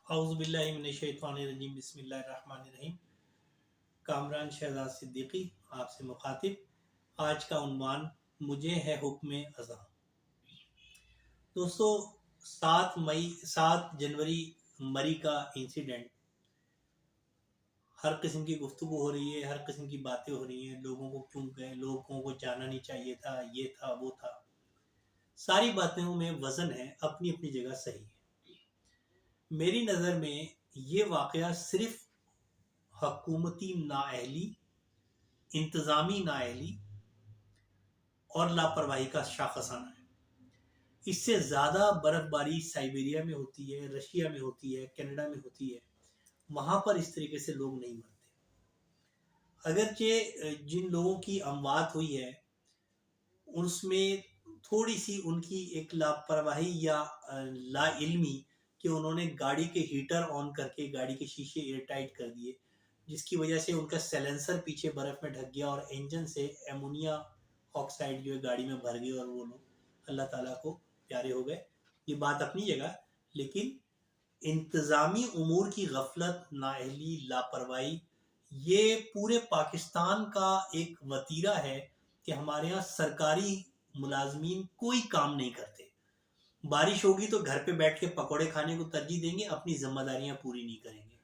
اعوذ باللہ من الشیطان الرجیم بسم اللہ الرحمن الرحیم۔ کامران شہزاد صدیقی آپ سے مخاطب۔ آج کا عنوان مجھے ہے حکم ازاں۔ دوستو، 7 جنوری مری کا انسیڈنٹ، ہر قسم کی گفتگو ہو رہی ہے، ہر قسم کی باتیں ہو رہی ہیں، لوگوں کو کیوں گئے، لوگوں کو جانا نہیں چاہیے تھا، یہ تھا وہ تھا، ساری باتوں میں وزن ہے، اپنی اپنی جگہ صحیح ہے۔ میری نظر میں یہ واقعہ صرف حکومتی نااہلی، انتظامی نااہلی اور لاپرواہی کا شاخسانہ ہے۔ اس سے زیادہ برف باری سائبیریا میں ہوتی ہے، رشیا میں ہوتی ہے، کینیڈا میں ہوتی ہے، وہاں پر اس طریقے سے لوگ نہیں مرتے۔ اگرچہ جن لوگوں کی اموات ہوئی ہے اس میں تھوڑی سی ان کی ایک لاپرواہی یا لا علمی کہ انہوں نے گاڑی کے ہیٹر آن کر کے گاڑی کے شیشے ایئر ٹائٹ کر دیے، جس کی وجہ سے ان کا سیلنسر پیچھے برف میں ڈھک گیا اور انجن سے ایمونیا آکسائڈ جو ہے گاڑی میں بھر گئی اور وہ لوگ اللہ تعالیٰ کو پیارے ہو گئے۔ یہ بات اپنی جگہ، لیکن انتظامی امور کی غفلت، نااہلی، لاپرواہی، یہ پورے پاکستان کا ایک وتیرہ ہے کہ ہمارے ہاں سرکاری ملازمین کوئی کام نہیں کرتے۔ بارش ہوگی تو گھر پہ بیٹھ کے پکوڑے کھانے کو ترجیح دیں گے، اپنی ذمہ داریاں پوری نہیں کریں گے۔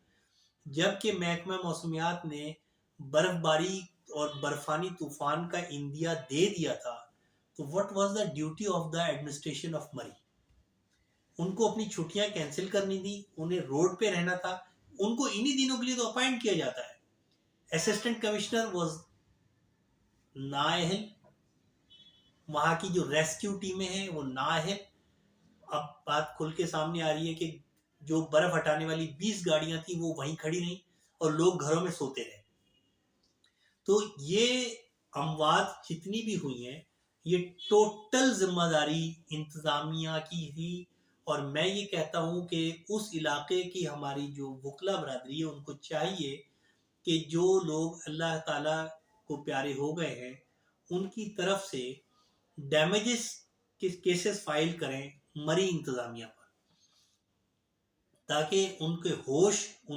جبکہ محکمہ موسمیات نے برف باری اور برفانی طوفان کا اندیا دے دیا تھا، تو what was the duty of the administration of مری؟ ان کو اپنی چھٹیاں کینسل کرنی تھی، انہیں روڈ پہ رہنا تھا، ان کو انہی دنوں کے لیے تو اپائنٹ کیا جاتا ہے۔ اسسٹنٹ کمشنر واز نااہل، وہاں کی جو ریسکیو ٹیمیں ہیں وہ نااہل۔ اب بات کھل کے سامنے آ رہی ہے کہ جو برف ہٹانے والی 20 گاڑیاں تھیں وہ وہیں کھڑی رہیں اور لوگ گھروں میں سوتے رہے۔ تو یہ اموات جتنی بھی ہوئی ہیں یہ ٹوٹل ذمہ داری انتظامیہ کی تھی، اور میں یہ کہتا ہوں کہ اس علاقے کی ہماری جو وکلا برادری ہے ان کو چاہیے کہ جو لوگ اللہ تعالیٰ کو پیارے ہو گئے ہیں ان کی طرف سے ڈیمیجز کے کیسز فائل کریں مری انتظامیہ پر، تاکہ ان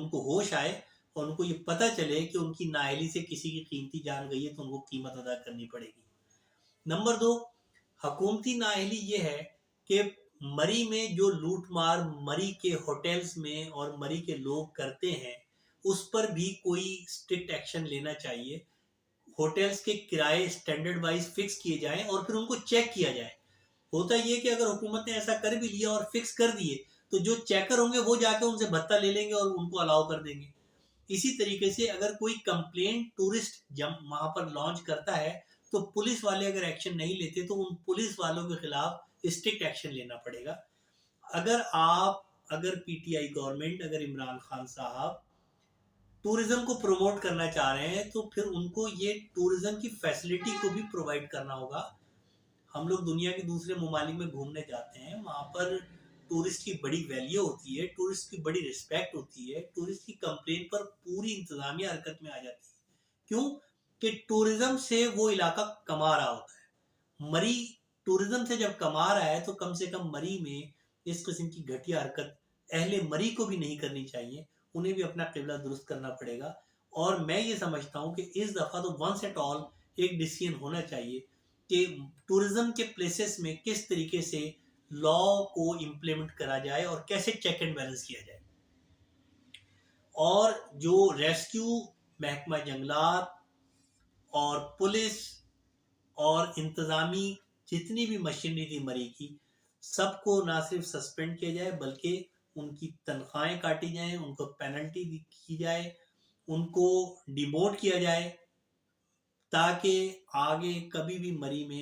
کو ہوش آئے اور ان کو یہ پتہ چلے کہ ان کی نااہلی سے کسی کی قیمتی جان گئی ہے تو ان کو قیمت ادا کرنی پڑے گی۔ نمبر 2، حکومتی نااہلی یہ ہے کہ مری میں جو لوٹ مار مری کے ہوٹلز میں اور مری کے لوگ کرتے ہیں اس پر بھی کوئی اسٹرکٹ ایکشن لینا چاہیے۔ ہوٹلز کے کرائے اسٹینڈرڈ وائز فکس کیے جائیں اور پھر ان کو چیک کیا جائے۔ ہوتا یہ کہ اگر حکومت نے ایسا کر بھی لیا اور فکس کر دیے تو جو چیکر ہوں گے وہ جا کے ان سے بھتہ لے لیں گے اور ان کو الاؤ کر دیں گے۔ اسی طریقے سے اگر کوئی کمپلینٹ ٹورسٹ جب وہاں پر لانچ کرتا ہے تو پولیس والے اگر ایکشن نہیں لیتے تو ان پولیس والوں کے خلاف اسٹرکٹ ایکشن لینا پڑے گا۔ اگر پی ٹی آئی گورنمنٹ، اگر عمران خان صاحب ٹورزم کو پروموٹ کرنا چاہ رہے ہیں تو پھر ان کو یہ ٹورزم کی فیسلٹی کو بھی پرووائڈ کرنا ہوگا۔ ہم لوگ دنیا کے دوسرے ممالک میں گھومنے جاتے ہیں، وہاں پر ٹورسٹ کی بڑی ویلیو ہوتی ہے، ٹورسٹ کی بڑی رسپیکٹ ہوتی ہے، ٹورسٹ کی کمپلین پر پوری انتظامیہ حرکت میں آ جاتی ہے۔ کیوں کہ ٹورزم سے وہ علاقہ کما رہا ہوتا ہے۔ مری ٹورزم سے جب کما رہا ہے تو کم سے کم مری میں اس قسم کی گھٹیا حرکت اہل مری کو بھی نہیں کرنی چاہیے، انہیں بھی اپنا قبلہ درست کرنا پڑے گا۔ اور میں یہ سمجھتا ہوں کہ اس دفعہ تو ونس اینڈ آل ایک ڈیسیژن ہونا چاہیے کہ ٹورزم کے پلیسز میں کس طریقے سے لا کو امپلیمنٹ کرا جائے اور کیسے چیک اینڈ بیلنس کیا جائے، اور جو ریسکیو، محکمہ جنگلات اور پولیس اور انتظامی جتنی بھی مشینری تھی مری کی، سب کو نہ صرف سسپینڈ کیا جائے بلکہ ان کی تنخواہیں کاٹی جائیں، ان کو پینلٹی کی جائے، ان کو ڈیموٹ کیا جائے، تاکہ آگے کبھی بھی مری میں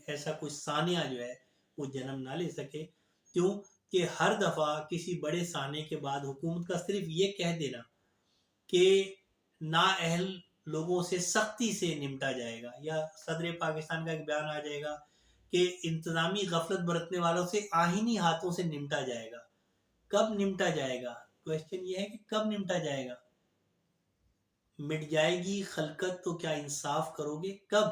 ایسا کوئی سانحہ جو ہے وہ جنم نہ لے سکے۔ کیوں کہ ہر دفعہ کسی بڑے سانحے کے بعد حکومت کا صرف یہ کہہ دینا کہ نااہل لوگوں سے سختی سے نمٹا جائے گا، یا صدر پاکستان کا ایک بیان آ جائے گا کہ انتظامی غفلت برتنے والوں سے آئینی ہاتھوں سے نمٹا جائے گا۔ کب نمٹا جائے گا؟ کویسچن یہ ہے کہ کب نمٹا جائے گا؟ مٹ جائے گی خلقت تو کیا انصاف کرو گے؟ کب؟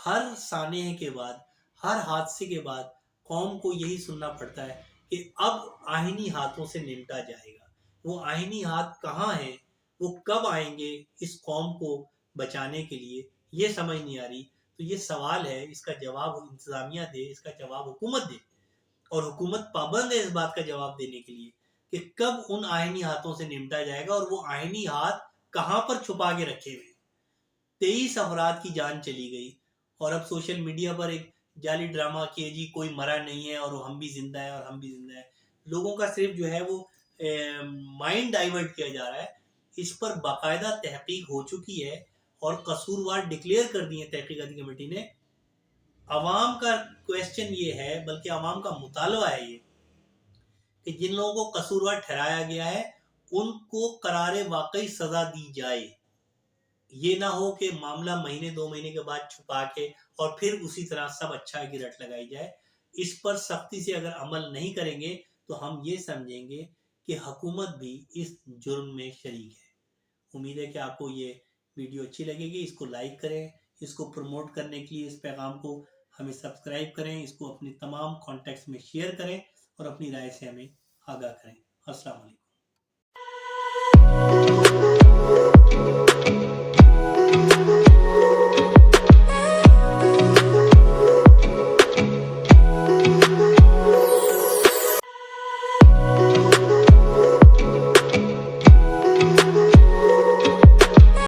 ہر سانحے کے بعد، ہر حادثے کے بعد قوم کو یہی سننا پڑتا ہے کہ اب آئینی ہاتھوں سے نمٹا جائے گا. وہ آئینی ہاتھ کہاں ہیں, وہ کب آئیں گے اس قوم کو بچانے کے لیے, یہ سمجھ نہیں آ رہی. تو یہ سوال ہے, اس کا جواب انتظامیہ دے, اس کا جواب حکومت دے, اور حکومت پابند ہے اس بات کا جواب دینے کے لیے کہ کب ان آئینی ہاتھوں سے نمٹا جائے گا, اور وہ آئینی ہاتھ کہاں پر چھپا کے رکھے ہوئے. 23 افراد کی جان چلی گئی, اور اب سوشل میڈیا پر ایک جعلی ڈرامہ کہ جی کوئی مرا نہیں ہے اور ہم بھی زندہ ہیں اور ہم بھی زندہ ہیں. لوگوں کا صرف جو ہے وہ مائنڈ ڈائیورٹ کیا جا رہا ہے. اس پر باقاعدہ تحقیق ہو چکی ہے اور قصوروار ڈکلیئر کر دی ہے تحقیقاتی کمیٹی نے. عوام کا کویسچن یہ ہے, بلکہ عوام کا مطالبہ ہے یہ, کہ جن لوگوں کو قصوروار ٹھہرایا گیا ہے ان کو قرار واقعی سزا دی جائے. یہ نہ ہو کہ معاملہ مہینے 2 مہینے کے بعد چھپا کے اور پھر اسی طرح سب اچھا کی رٹ لگائی جائے. اس پر سختی سے اگر عمل نہیں کریں گے تو ہم یہ سمجھیں گے کہ حکومت بھی اس جرم میں شریک ہے. امید ہے کہ آپ کو یہ ویڈیو اچھی لگے گی. اس کو لائک کریں, اس کو پروموٹ کرنے کے لیے اس پیغام کو ہمیں سبسکرائب کریں, اس کو اپنے تمام کانٹیکٹس میں شیئر کریں اور اپنی رائے سے ہمیں آگاہ کریں. السلام علیکم.